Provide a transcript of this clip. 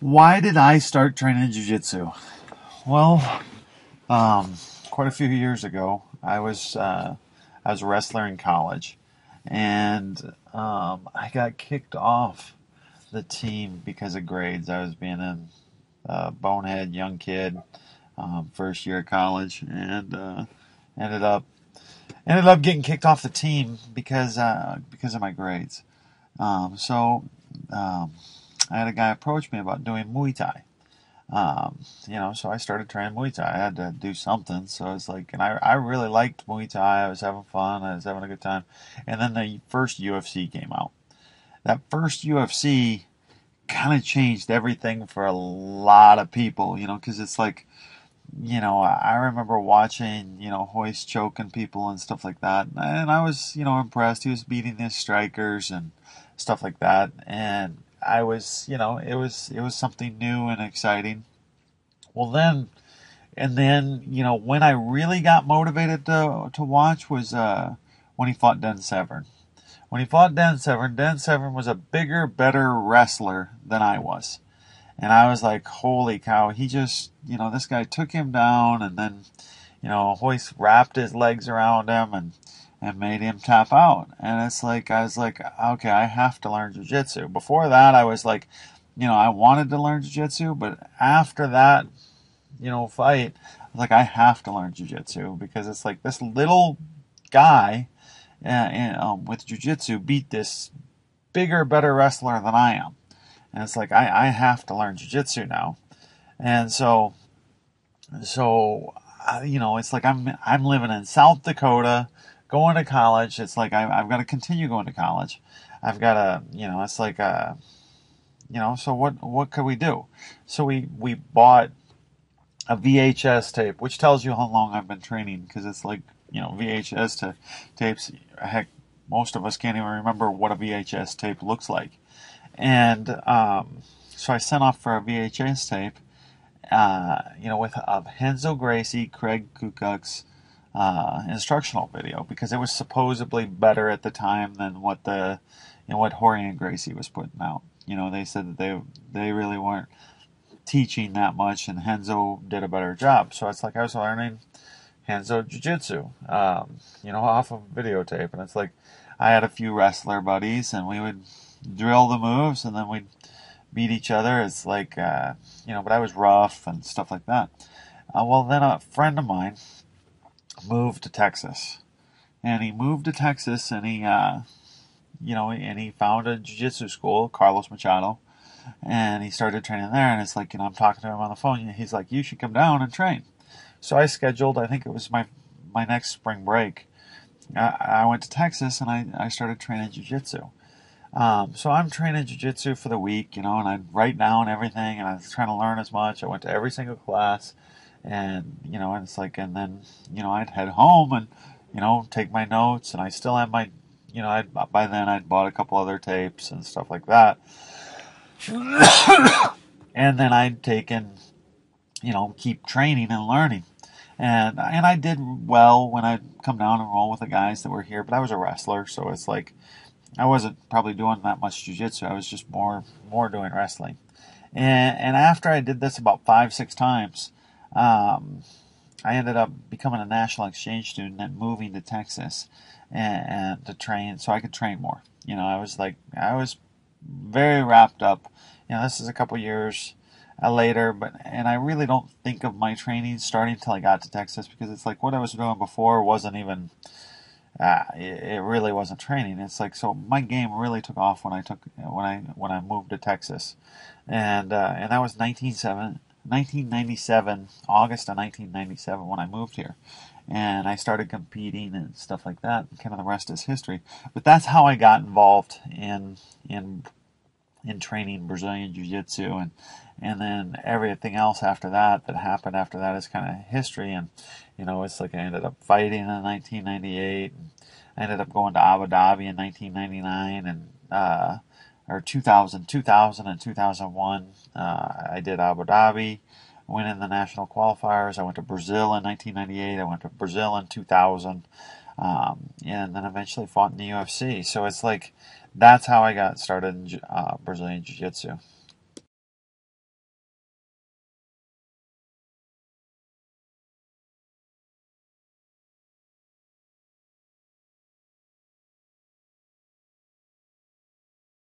Why did I start training jiu-jitsu? Well, quite a few years ago, I was a wrestler in college, and I got kicked off the team because of grades. I was being a bonehead young kid, first year of college, and ended up getting kicked off the team because of my grades. So I had a guy approach me about doing Muay Thai. So I started training Muay Thai. I had to do something. So it's like, and I really liked Muay Thai. I was having fun. I was having a good time. And then the first UFC came out. That first UFC kind of changed everything for a lot of people, because it's like, I remember watching, Hoist choking people and stuff like that. And I was, impressed. He was beating his strikers and stuff like that. And I was, it was something new and exciting. Well, then, when I really got motivated to watch was when he fought Den Severn. When he fought Den Severn was a bigger, better wrestler than I was. And I was like, holy cow, he just, this guy took him down, and then, Hoist wrapped his legs around him and made him tap out. And it's like, I was like, okay, I have to learn jiu-jitsu. Before that, I was like, I wanted to learn jiu-jitsu, but after that, fight, I was like, I have to learn jiu-jitsu, because it's like this little guy with jiu-jitsu beat this bigger, better wrestler than I am. And it's like, I have to learn jiu-jitsu now. And so, it's like I'm living in South Dakota, going to college. It's like I've got to continue going to college. I've got to, it's like, so what could we do? So we bought a VHS tape, which tells you how long I've been training, because it's like, VHS tapes, heck, most of us can't even remember what a VHS tape looks like. And so I sent off for a VHS tape, with Renzo Gracie, Craig Kukuk's instructional video, because it was supposedly better at the time than what what Rorion Gracie was putting out. They said that they really weren't teaching that much, and Renzo did a better job. So it's like I was learning Renzo Jiu-Jitsu, off of videotape. And it's like I had a few wrestler buddies, and we would drill the moves, and then we'd beat each other. It's like, but I was rough and stuff like that. Well, then a friend of mine moved to Texas, and he found a jiu-jitsu school, Carlos Machado, and he started training there. And it's like, I'm talking to him on the phone, and he's like, you should come down and train. So I scheduled, I think it was my next spring break. I went to Texas, and I started training jiu-jitsu. So I'm training jiu-jitsu for the week, and I'd write down everything, and I was trying to learn as much. I went to every single class, and, and it's like, and then, I'd head home and, take my notes, and I still have my, by then I'd bought a couple other tapes and stuff like that. And then I'd taken, keep training and learning. And I did well when I'd come down and roll with the guys that were here, but I was a wrestler, so it's like, I wasn't probably doing that much jiu-jitsu. I was just more doing wrestling. And after I did this about 5-6 times, I ended up becoming a national exchange student and moving to Texas and to train, so I could train more. I was very wrapped up. This is a couple years later, and I really don't think of my training starting until I got to Texas, because it's like what I was doing before wasn't even. It really wasn't training. It's like, so my game really took off when I moved to Texas, and that was 1997, August of 1997 when I moved here, and I started competing and stuff like that. And kind of the rest is history. But that's how I got involved in training Brazilian Jiu-Jitsu, and then everything else after that happened after that is kind of history. And it's like I ended up fighting in 1998, and I ended up going to Abu Dhabi in 1999, and or 2000 and 2001. I did Abu Dhabi, went in the national qualifiers. I went to Brazil in 1998. I went to Brazil in 2000, and then eventually fought in the UFC. So it's like that's how I got started in Brazilian Jiu-Jitsu.